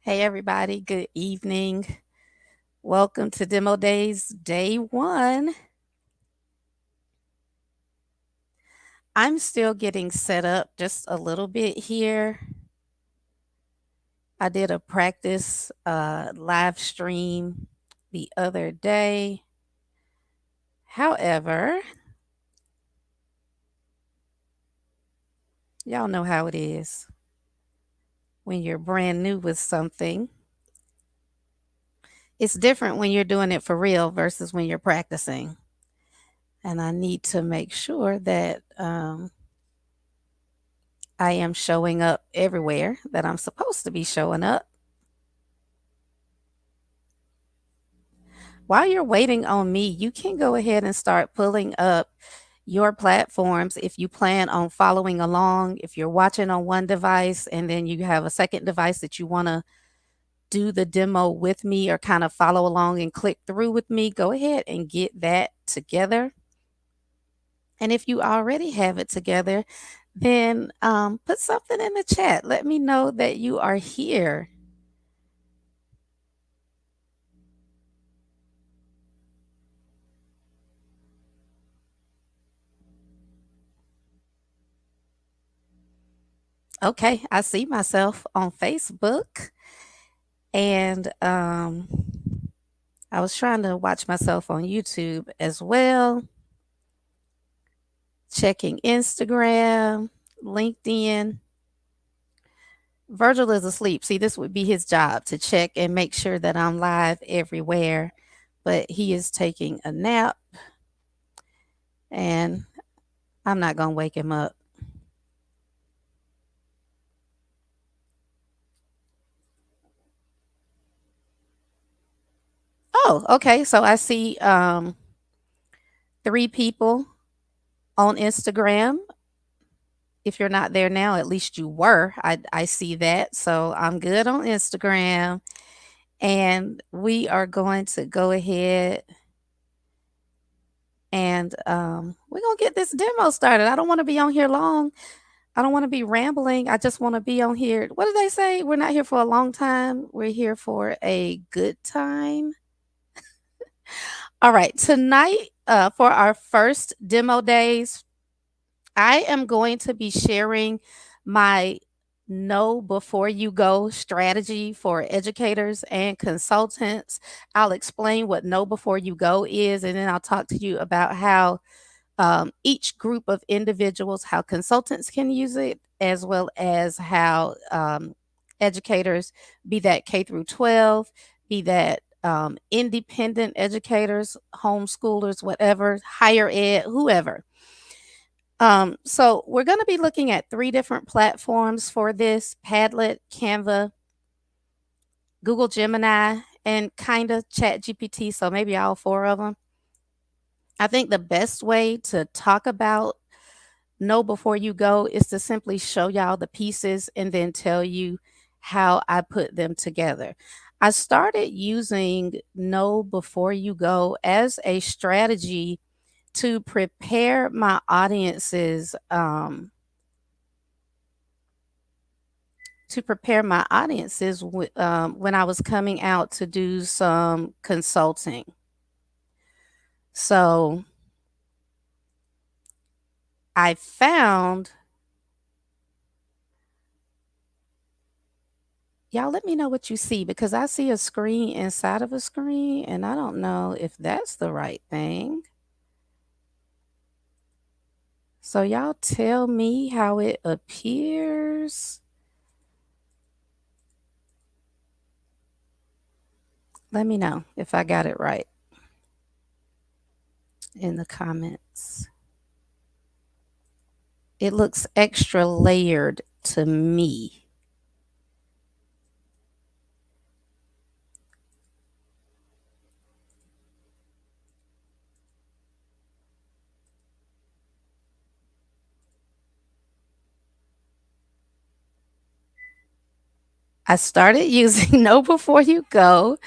Hey, everybody. Good evening. Welcome to Demo Days, day one. I'm still getting set up just a little bit here. I did a practice live stream the other day. However, y'all know how it is when you're brand new with something. It's different when you're doing it for real versus when you're practicing. And I need to make sure that I am showing up everywhere that I'm supposed to be showing up. While you're waiting on me, you can go ahead and start pulling up your platforms if you plan on following along. If you're watching on one device and then you have a second device that you want to do the demo with me or kind of follow along and click through with me, go ahead and get that together. And if you already have it together, then put something in the chat. Let me know that you are here. Okay, I see myself on Facebook, and I was trying to watch myself on YouTube as well, checking Instagram, LinkedIn. Virgil is asleep. See, this would be his job to check and make sure that I'm live everywhere, but he is taking a nap, and I'm not going to wake him up. Oh, okay. So I see 3 people on Instagram. If you're not there now, at least you were. I see that. So I'm good on Instagram. And we are going to go ahead and we're going to get this demo started. I don't want to be on here long. I don't want to be rambling. I just want to be on here. What do they say? We're not here for a long time. We're here for a good time. All right. Tonight, for our first demo days, I am going to be sharing my know before you go strategy for educators and consultants. I'll explain what know before you go is, and then I'll talk to you about how each group of individuals, how consultants can use it, as well as how educators, be that K through 12, be that independent educators, homeschoolers, whatever, higher ed, whoever. So we're going to be looking at 3 different platforms for this: Padlet, Canva, Google Gemini, and kind of ChatGPT. So maybe all 4 of them. I think the best way to talk about know before you go is to simply show y'all the pieces and then tell you how I put them together. I started using know before you go as a strategy to prepare my audiences when I was coming out to do some consulting. So I found, y'all let me know what you see, because I see a screen inside of a screen and I don't know if that's the right thing. So y'all tell me how it appears. Let me know if I got it right in the comments. It looks extra layered to me. I started using know before you go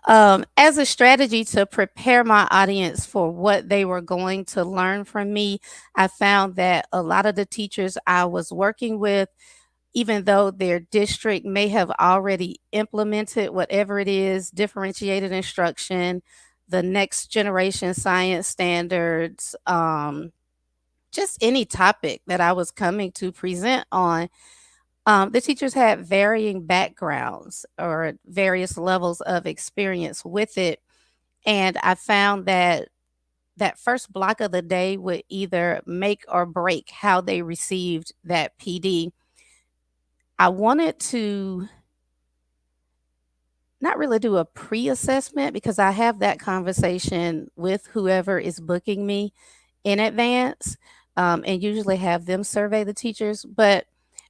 as a strategy to prepare my audience for what they were going to learn from me. I found that a lot of the teachers I was working with even though their district may have already implemented whatever it is, differentiated instruction, the next generation science standards, just any topic that I was coming to present on. The teachers had varying backgrounds or various levels of experience with it. And I found that that first block of the day would either make or break how they received that PD. I wanted to not really do a pre-assessment because I have that conversation with whoever is booking me in advance, and usually have them survey the teachers. But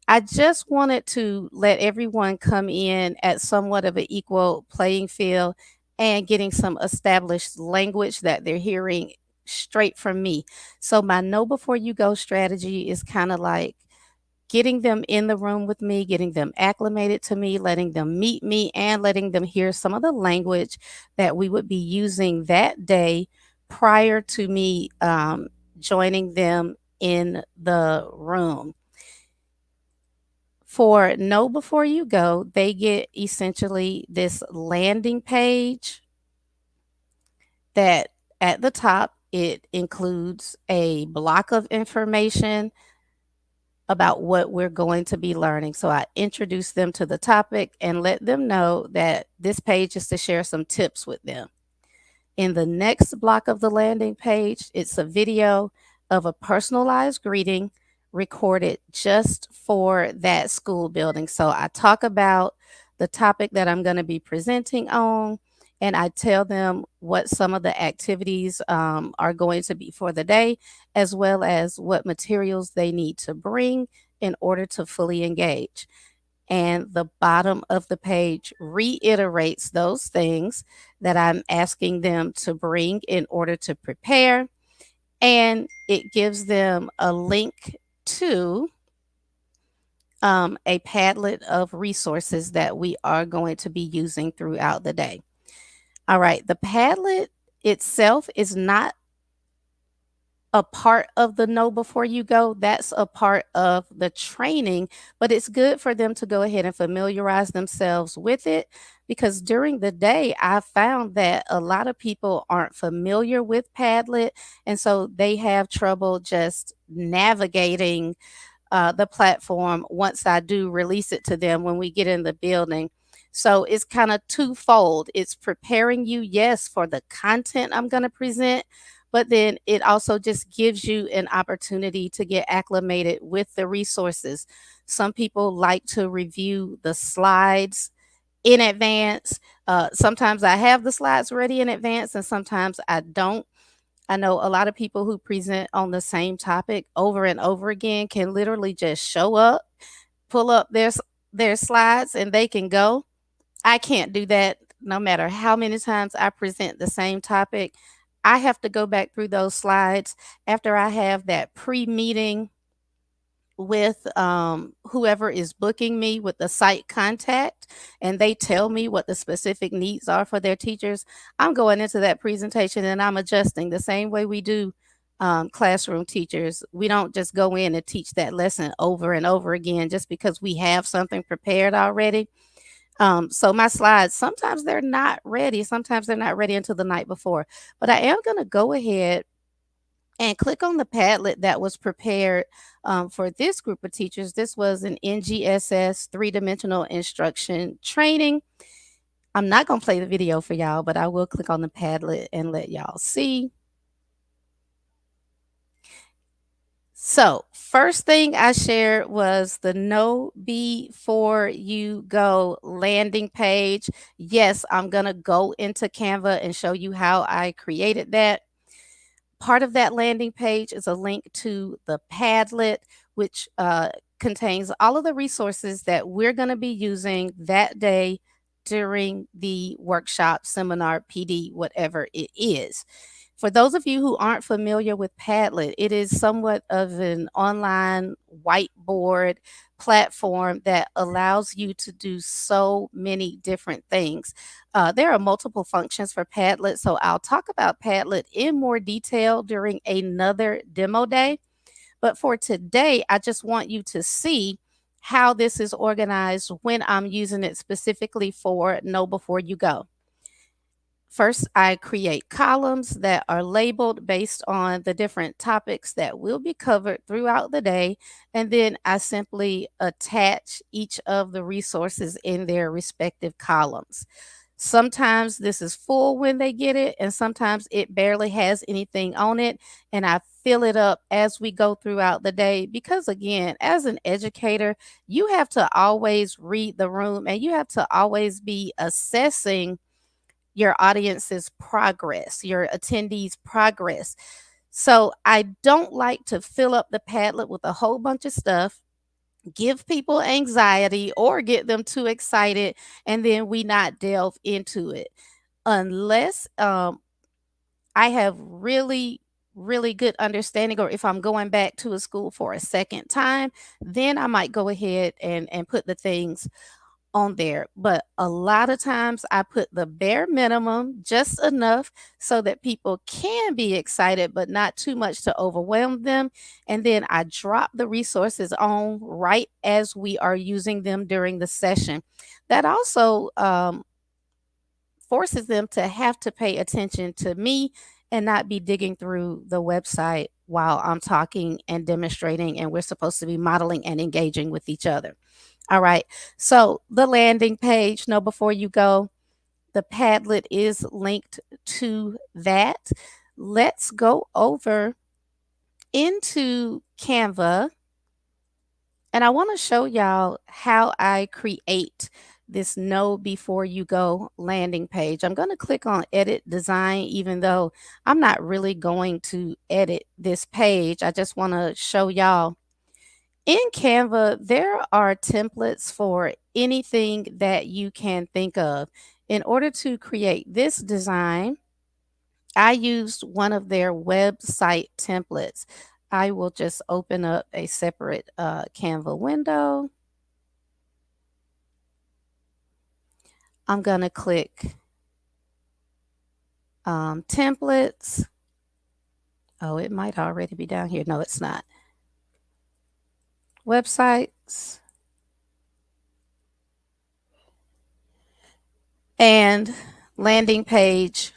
I just wanted to let everyone come in at somewhat of an equal playing field and getting some established language that they're hearing straight from me. So my know before you go strategy is kind of like getting them in the room with me, getting them acclimated to me, letting them meet me, and letting them hear some of the language that we would be using that day prior to me joining them in the room. For Know Before You Go, they get essentially this landing page that at the top it includes a block of information about what we're going to be learning. So I introduce them to the topic and let them know that this page is to share some tips with them. In the next block of the landing page, it's a video of a personalized greeting recorded just for that school building. So I talk about the topic that I'm going to be presenting on, and I tell them what some of the activities are going to be for the day, as well as what materials they need to bring in order to fully engage. And the bottom of the page reiterates those things that I'm asking them to bring in order to prepare. And it gives them a link to a Padlet of resources that we are going to be using throughout the day. All right, the Padlet itself is not a part of the Know Before You Go. That's a part of the training, but it's good for them to go ahead and familiarize themselves with it because during the day, I found that a lot of people aren't familiar with Padlet. And so they have trouble just navigating the platform once I do release it to them when we get in the building. So it's kind of twofold. It's preparing you, yes, for the content I'm going to present, but then it also just gives you an opportunity to get acclimated with the resources. Some people like to review the slides in advance. Sometimes I have the slides ready in advance, and sometimes I don't. I know a lot of people who present on the same topic over and over again can literally just show up, pull up their slides, and they can go. I can't do that no matter how many times I present the same topic. I have to go back through those slides after I have that pre-meeting with whoever is booking me with the site contact, and they tell me what the specific needs are for their teachers. I'm going into that presentation and I'm adjusting the same way we do classroom teachers. We don't just go in and teach that lesson over and over again just because we have something prepared already. So my slides, sometimes they're not ready. Sometimes they're not ready until the night before. But I am going to go ahead and click on the Padlet that was prepared for this group of teachers. This was an NGSS three-dimensional instruction training. I'm not going to play the video for y'all, but I will click on the Padlet and let y'all see. So, first thing I shared was the Know Before You Go landing page. Yes, I'm going to go into Canva and show you how I created that. Part of that landing page is a link to the Padlet, which contains all of the resources that we're going to be using that day during the workshop, seminar, PD, whatever it is. For those of you who aren't familiar with Padlet, it is somewhat of an online whiteboard platform that allows you to do so many different things. There are multiple functions for Padlet, so I'll talk about Padlet in more detail during another demo day. But for today, I just want you to see how this is organized when I'm using it specifically for Know Before You Go. First, I create columns that are labeled based on the different topics that will be covered throughout the day. And then I simply attach each of the resources in their respective columns. Sometimes this is full when they get it, and sometimes it barely has anything on it. And I fill it up as we go throughout the day because, again, as an educator, you have to always read the room and you have to always be assessing your audience's progress, your attendees' progress. So I don't like to fill up the Padlet with a whole bunch of stuff, give people anxiety, or get them too excited, and then we not delve into it. Unless I have really good understanding, or if I'm going back to a school for a second time, then I might go ahead and put the things on there. But a lot of times I put the bare minimum, just enough so that people can be excited, but not too much to overwhelm them. And then I drop the resources on right as we are using them during the session. That also forces them to have to pay attention to me and not be digging through the website while I'm talking and demonstrating, and we're supposed to be modeling and engaging with each other. All right. So the landing page, Know Before You Go, the Padlet is linked to that. Let's go over into Canva, and I want to show y'all how I create this Know Before You Go landing page. I'm going to click on Edit Design, even though I'm not really going to edit this page. I just want to show y'all. In Canva, there are templates for anything that you can think of. In order to create this design, I used one of their website templates. I will just open up a separate Canva window. I'm going to click templates. Oh, it might already be down here. No, it's not. Websites. And landing page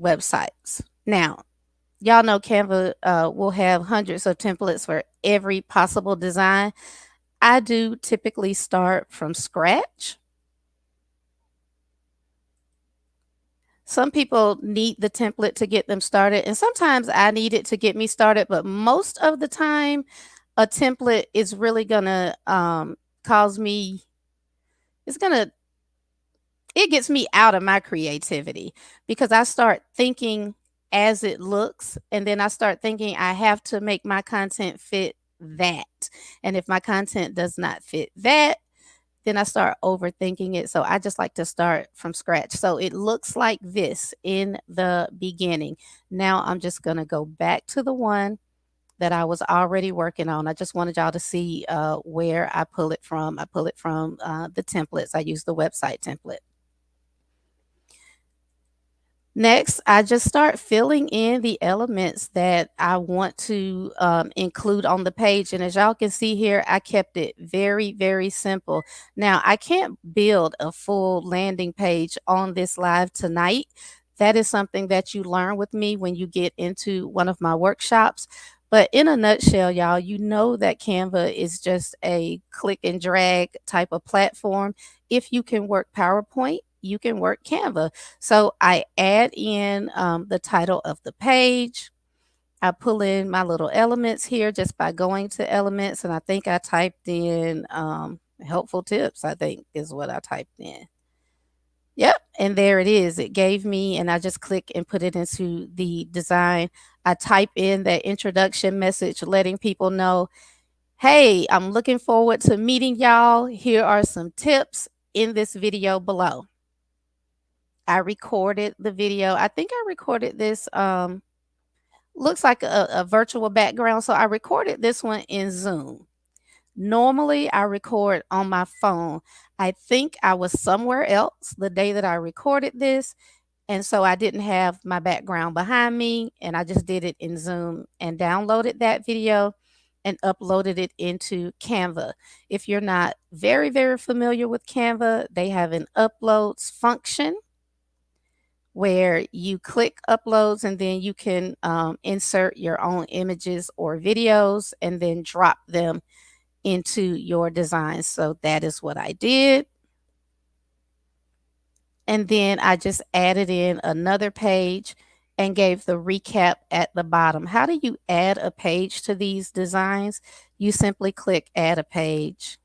websites. Now, y'all know Canva will have hundreds of templates for every possible design. I do typically start from scratch. Some people need the template to get them started, and sometimes I need it to get me started, but most of the time, a template is really gonna cause me, it's gonna, it gets me out of my creativity because I start thinking as it looks, and then I start thinking I have to make my content fit that. And if my content does not fit that, then I start overthinking it. So I just like to start from scratch. So it looks like this in the beginning. Now I'm just going to go back to the one that I was already working on. I just wanted y'all to see where I pull it from. I pull it from the templates. I use the website template. Next, I just start filling in the elements that I want to include on the page. And as y'all can see here, I kept it very simple. Now, I can't build a full landing page on this live tonight. That is something that you learn with me when you get into one of my workshops. But in a nutshell, y'all, you know that Canva is just a click and drag type of platform. If you can work PowerPoint, you can work Canva. So I add in the title of the page. I pull in my little elements here just by going to elements. And I think I typed in helpful tips, I think is what I typed in. Yep. And there it is. It gave me, and I just click and put it into the design. I type in that introduction message, letting people know, hey, I'm looking forward to meeting y'all. Here are some tips in this video below. I recorded the video. I think I recorded this, looks like a virtual background. So I recorded this one in Zoom. Normally, I record on my phone. I think I was somewhere else the day that I recorded this. And so I didn't have my background behind me. And I just did it in Zoom and downloaded that video. and uploaded it into Canva. If you're not very, very familiar with Canva, they have an uploads function where you click uploads and then you can insert your own images or videos and then drop them into your designs. So that is what I did. And then I just added in another page and gave the recap at the bottom. How do you add a page to these designs? You simply click add a page.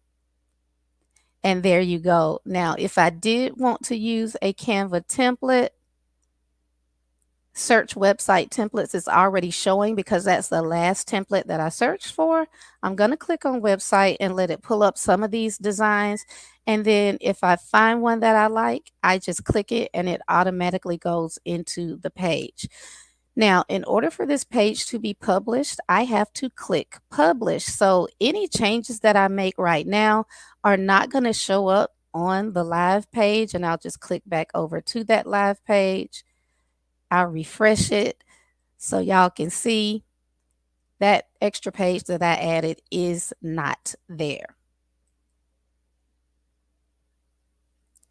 And there you go. Now, if I did want to use a Canva template, search website templates is already showing because that's the last template that I searched for. I'm going to click on website and let it pull up some of these designs. And then if I find one that I like, I just click it and it automatically goes into the page. Now, in order for this page to be published, I have to click publish. So any changes that I make right now are not going to show up on the live page. And I'll just click back over to that live page. I'll refresh it so y'all can see that extra page that I added is not there.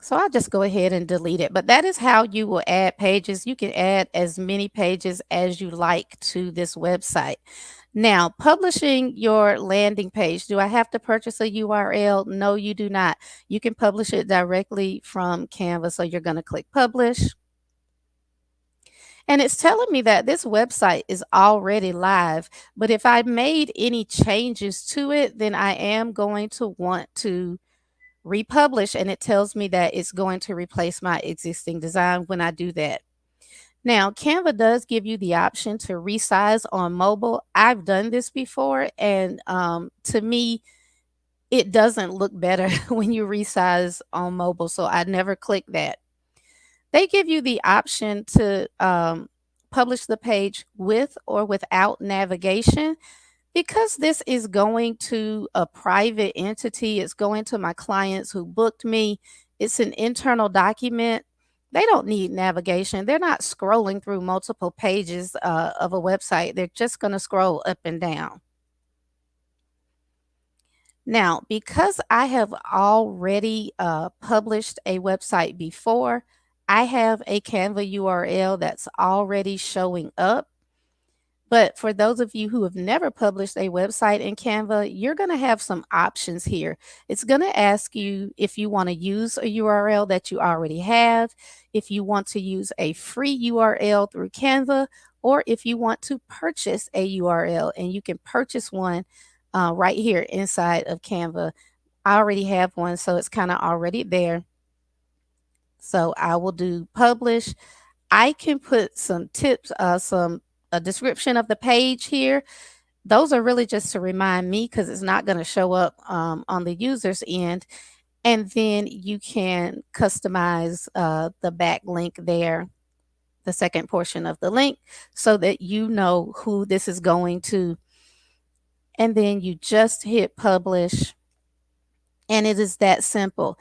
So I'll just go ahead and delete it. But that is how you will add pages. You can add as many pages as you like to this website. Now, publishing your landing page, do I have to purchase a URL? No, you do not. You can publish it directly from Canva. So you're going to click publish. And it's telling me that this website is already live. But if I made any changes to it, then I am going to want to republish, and it tells me that it's going to replace my existing design when I do that. Now, Canva does give you the option to resize on mobile. I've done this before, and to me, it doesn't look better when you resize on mobile, so I never click that. They give you the option to publish the page with or without navigation. Because this is going to a private entity, it's going to my clients who booked me, it's an internal document. They don't need navigation. They're not scrolling through multiple pages of a website. They're just going to scroll up and down. Now, because I have already published a website before, I have a Canva URL that's already showing up. But for those of you who have never published a website in Canva, you're going to have some options here. It's going to ask you if you want to use a URL that you already have, if you want to use a free URL through Canva, or if you want to purchase a URL, and you can purchase one right here inside of Canva. I already have one, so it's kind of already there. So I will do publish. I can put some tips, a description of the page here. Those are really just to remind me because it's not going to show up on the user's end. And then you can customize the back link there, the second portion of the link, so that you know who this is going to. And then you just hit publish. And it is that simple.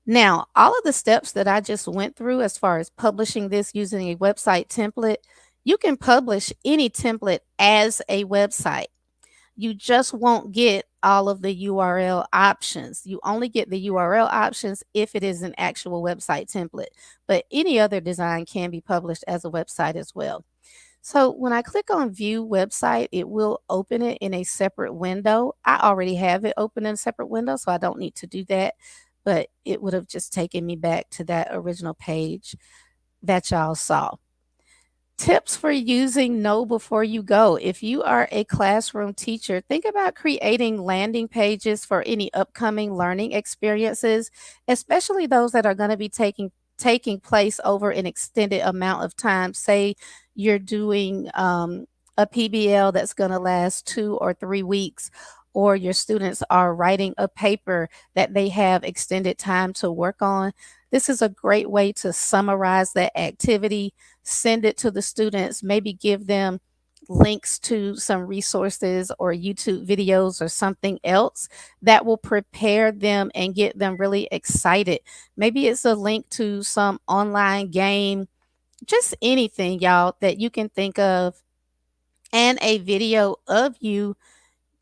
Now, all of the steps that I just went through as far as publishing this using a website template, you can publish any template as a website. You just won't get all of the URL options. You only get the URL options if it is an actual website template. But any other design can be published as a website as well. So when I click on view website, it will open it in a separate window. I already have it open in a separate window, so I don't need to do that. But it would have just taken me back to that original page that y'all saw. Tips for using Know Before You Go. If you are a classroom teacher, think about creating landing pages for any upcoming learning experiences, especially those that are going to be taking place over an extended amount of time. Say you're doing a PBL that's going to last 2 or 3 weeks, or your students are writing a paper that they have extended time to work on. This is a great way to summarize that activity, send it to the students, maybe give them links to some resources or YouTube videos or something else that will prepare them and get them really excited. Maybe it's a link to some online game, just anything, y'all, that you can think of, and a video of you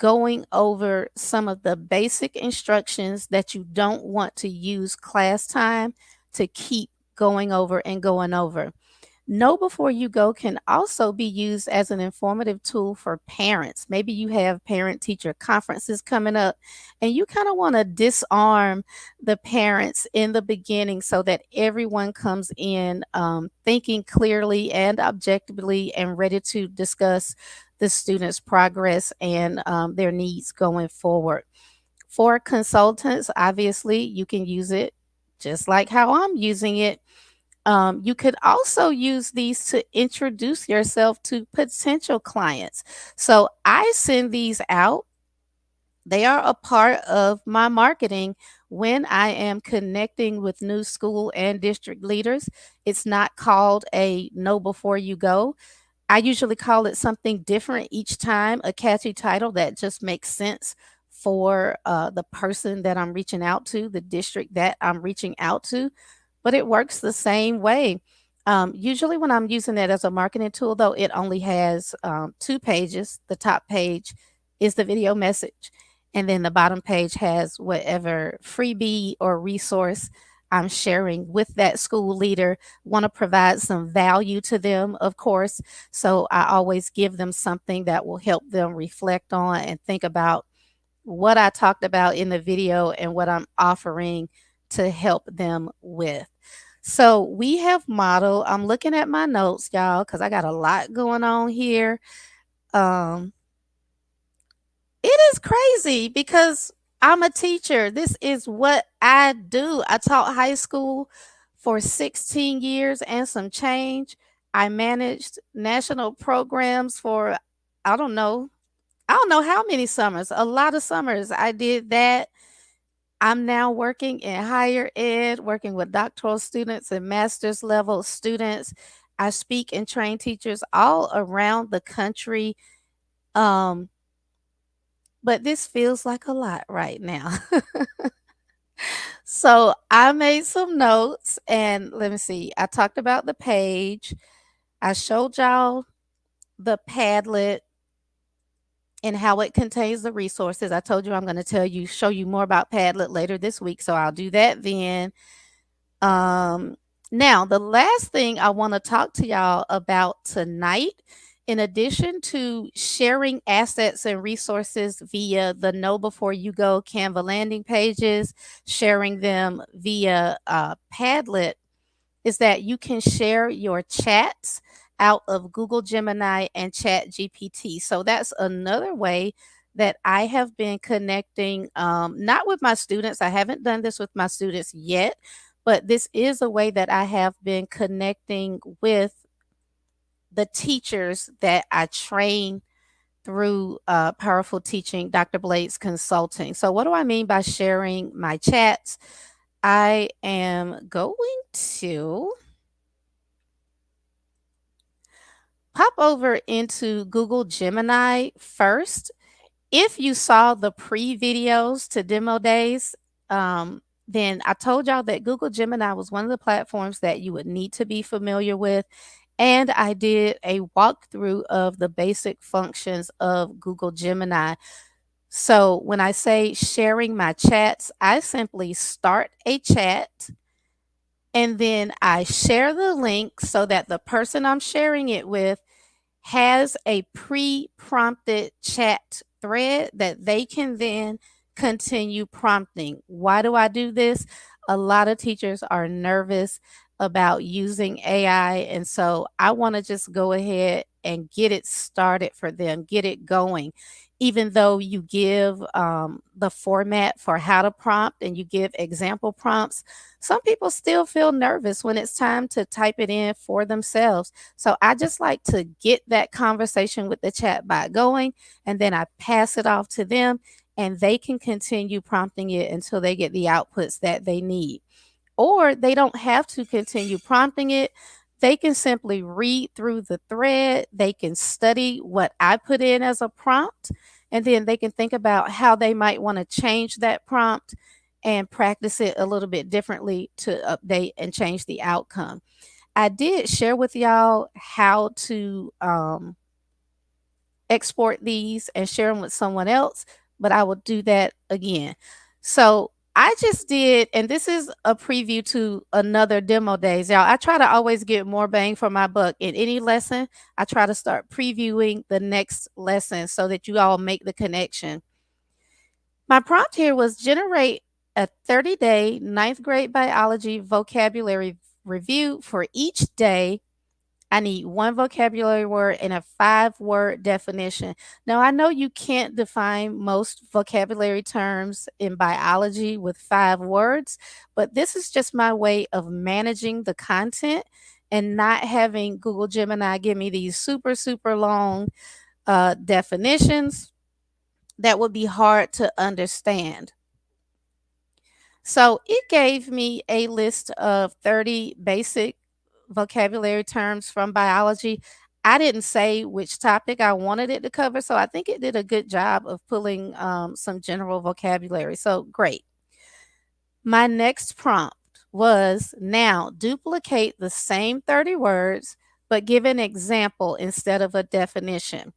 going over some of the basic instructions that you don't want to use class time to keep going over and going over. Know before you go can also be used as an informative tool for parents. Maybe you have parent teacher conferences coming up and you kind of want to disarm the parents in the beginning so that everyone comes in thinking clearly and objectively and ready to discuss the students' progress and their needs going forward. For consultants, obviously, you can use it just like how I'm using it. You could also use these to introduce yourself to potential clients. So I send these out. They are a part of my marketing when I am connecting with new school and district leaders. It's not called a know before you go. I usually call it something different each time, a catchy title that just makes sense for the person that I'm reaching out to, the district that I'm reaching out to. But it works the same way. Usually, when I'm using it as a marketing tool, though, it only has two pages. The top page is the video message, and then the bottom page has whatever freebie or resource I'm sharing with that school leader. Want to provide some value to them, of course. So I always give them something that will help them reflect on and think about what I talked about in the video and what I'm offering to help them with. So we have modeled, I'm looking at my notes, y'all, because I got a lot going on here. Um, it is crazy because I'm a teacher. This is what I do. I taught high school for 16 years and some change. I managed national programs for, I don't know, I don't know how many summers, a lot of summers. I did that. I'm now working in higher ed, working with doctoral students and master's level students. I speak and train teachers all around the country. Um, but this feels like a lot right now. So I made some notes and let me see. I talked about the page. I showed y'all the Padlet and how it contains the resources. I told you I'm going to show you more about Padlet later this week. So I'll do that then. Um, Now, the last thing I want to talk to y'all about tonight, in addition to sharing assets and resources via the Know Before You Go Canva landing pages, sharing them via Padlet, is that you can share your chats out of Google Gemini and ChatGPT. So that's another way that I have been connecting, not with my students. I haven't done this with my students yet, but this is a way that I have been connecting with the teachers that I train through Powerful Teaching, Dr. Blade's Consulting. So, what do I mean by sharing my chats? I am going to pop over into Google Gemini first. If you saw the pre-videos to demo days, then I told y'all that Google Gemini was one of the platforms that you would need to be familiar with. And I did a walkthrough of the basic functions of Google Gemini. So when I say sharing my chats, I simply start a chat and then I share the link so that the person I'm sharing it with has a pre-prompted chat thread that they can then continue prompting. Why do I do this? A lot of teachers are nervous about using AI, and so I want to just go ahead and get it started for them, get it going. Even though you give the format for how to prompt and you give example prompts, some people still feel nervous when it's time to type it in for themselves. So I just like to get that conversation with the chatbot going, and then I pass it off to them, and they can continue prompting it until they get the outputs that they need. Or they don't have to continue prompting it. They can simply read through the thread. They can study what I put in as a prompt, and then they can think about how they might want to change that prompt and practice it a little bit differently to update and change the outcome. I did share with y'all how to export these and share them with someone else, but I will do that again. So I just did, and this is a preview to another demo days. Y'all, I try to always get more bang for my buck in any lesson. I try to start previewing the next lesson so that you all make the connection. My prompt here was generate a 30-day ninth grade biology vocabulary review for each day. I need one vocabulary word and a 5-word definition. Now, I know you can't define most vocabulary terms in biology with 5 words, but this is just my way of managing the content and not having Google Gemini give me these super, super long definitions that would be hard to understand. So it gave me a list of 30 basic vocabulary terms from biology. I didn't say which topic I wanted it to cover, so I think it did a good job of pulling some general vocabulary. So great. My next prompt was now duplicate the same 30 words, but give an example instead of a definition.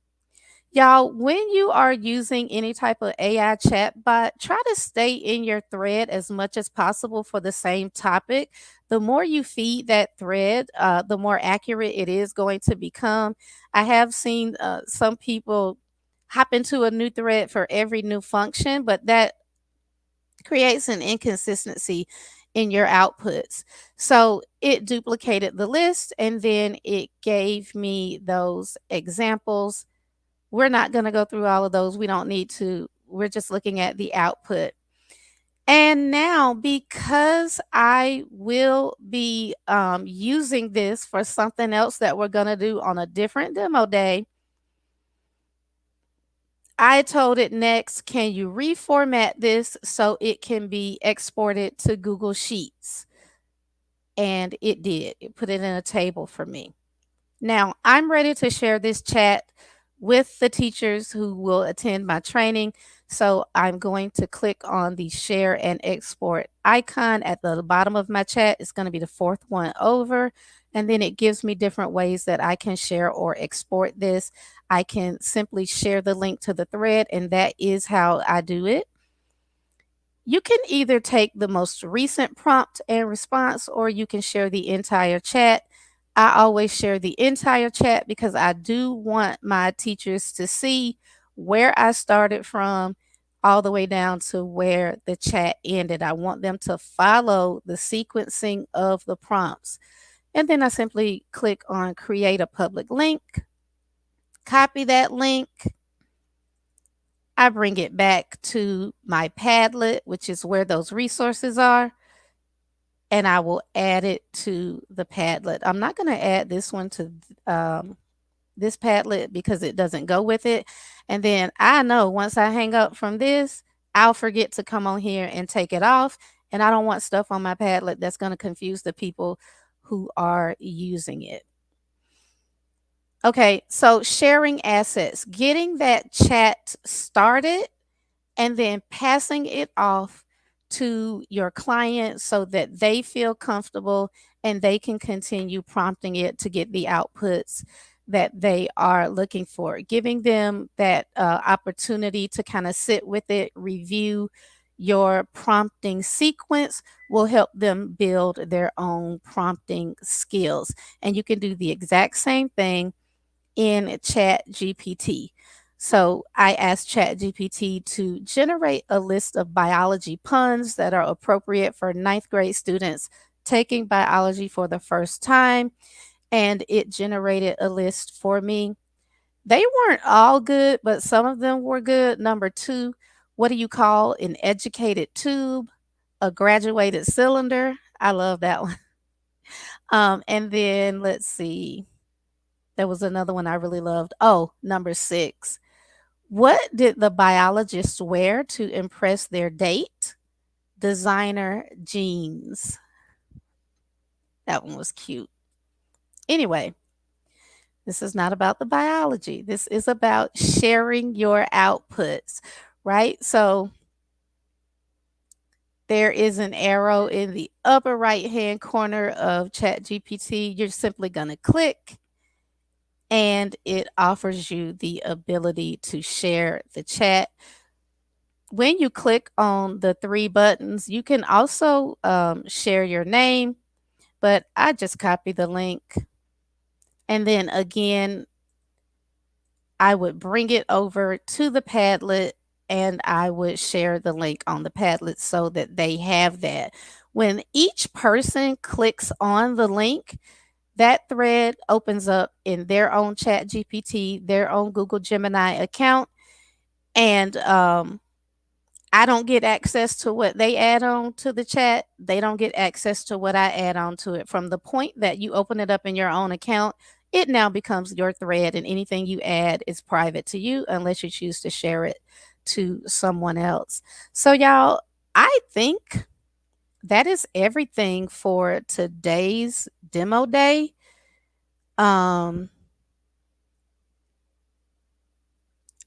Y'all, when you are using any type of AI chatbot, try to stay in your thread as much as possible for the same topic. The more you feed that thread, the more accurate it is going to become. I have seen some people hop into a new thread for every new function, but that creates an inconsistency in your outputs. So it duplicated the list and then it gave me those examples. We're not going to go through all of those. We don't need to. We're just looking at the output. And now, because I will be using this for something else that we're going to do on a different demo day, I told it next, can you reformat this so it can be exported to Google Sheets? And it did. It put it in a table for me. Now, I'm ready to share this chat with the teachers who will attend my training. So I'm going to click on the share and export icon at the bottom of my chat. It's going to be the 4th one over. And then it gives me different ways that I can share or export this. I can simply share the link to the thread, and that is how I do it. You can either take the most recent prompt and response, or you can share the entire chat. I always share the entire chat because I do want my teachers to see where I started from all the way down to where the chat ended. I want them to follow the sequencing of the prompts. And then I simply click on create a public link, copy that link. I bring it back to my Padlet, which is where those resources are, and I will add it to the Padlet. I'm not going to add this one to this Padlet because it doesn't go with it. And then I know once I hang up from this, I'll forget to come on here and take it off. And I don't want stuff on my Padlet that's going to confuse the people who are using it. Okay, so sharing assets, getting that chat started and then passing it off to your client so that they feel comfortable and they can continue prompting it to get the outputs that they are looking for. Giving them that opportunity to kind of sit with it, review your prompting sequence will help them build their own prompting skills. And you can do the exact same thing in ChatGPT. So I asked ChatGPT to generate a list of biology puns that are appropriate for ninth grade students taking biology for the first time, and it generated a list for me. They weren't all good, but some of them were good. Number 2, what do you call an educated tube? A graduated cylinder. I love that one. And then let's see. There was another one I really loved. Oh, number 6. What did the biologists wear to impress their date? Designer jeans. That one was cute. Anyway, this is not about the biology. This is about sharing your outputs, right? So there is an arrow in the upper right hand corner of ChatGPT. You're simply going to click and it offers you the ability to share the chat. When you click on the three buttons, you can also share your name, but I just copy the link. And then again, I would bring it over to the Padlet and I would share the link on the Padlet so that they have that. When each person clicks on the link, that thread opens up in their own Chat GPT, their own Google Gemini account, and I don't get access to what they add on to the chat. They don't get access to what I add on to it. From the point that you open it up in your own account, it now becomes your thread, and anything you add is private to you unless you choose to share it to someone else. So, y'all, I think that is everything for today's demo day. Um,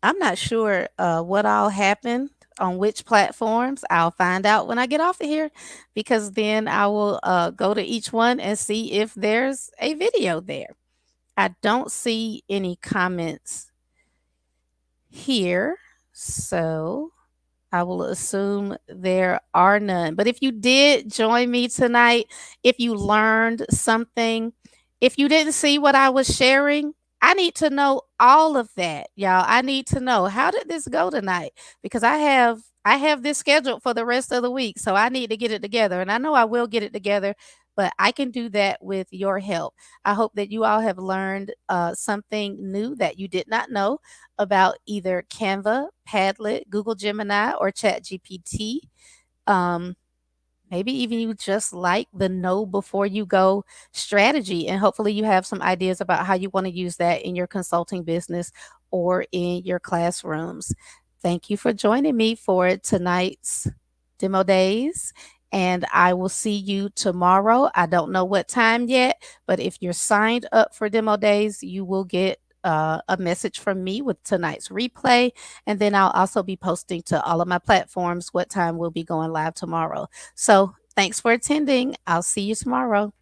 I'm not sure what all happened on which platforms. I'll find out when I get off of here because then I will go to each one and see if there's a video there. I don't see any comments here. So I will assume there are none. But if you did join me tonight, if you learned something, if you didn't see what I was sharing, I need to know all of that, y'all. I need to know, how did this go tonight? Because I have this scheduled for the rest of the week, so I need to get it together. And I know I will get it together, but I can do that with your help. I hope that you all have learned something new that you did not know about either Canva, Padlet, Google Gemini, or ChatGPT. Um, Maybe even you just like the know before you go strategy, and hopefully you have some ideas about how you want to use that in your consulting business or in your classrooms. Thank you for joining me for tonight's demo days, and I will see you tomorrow. I don't know what time yet, but if you're signed up for demo days, you will get a message from me with tonight's replay. And then I'll also be posting to all of my platforms what time we'll be going live tomorrow. So thanks for attending. I'll see you tomorrow.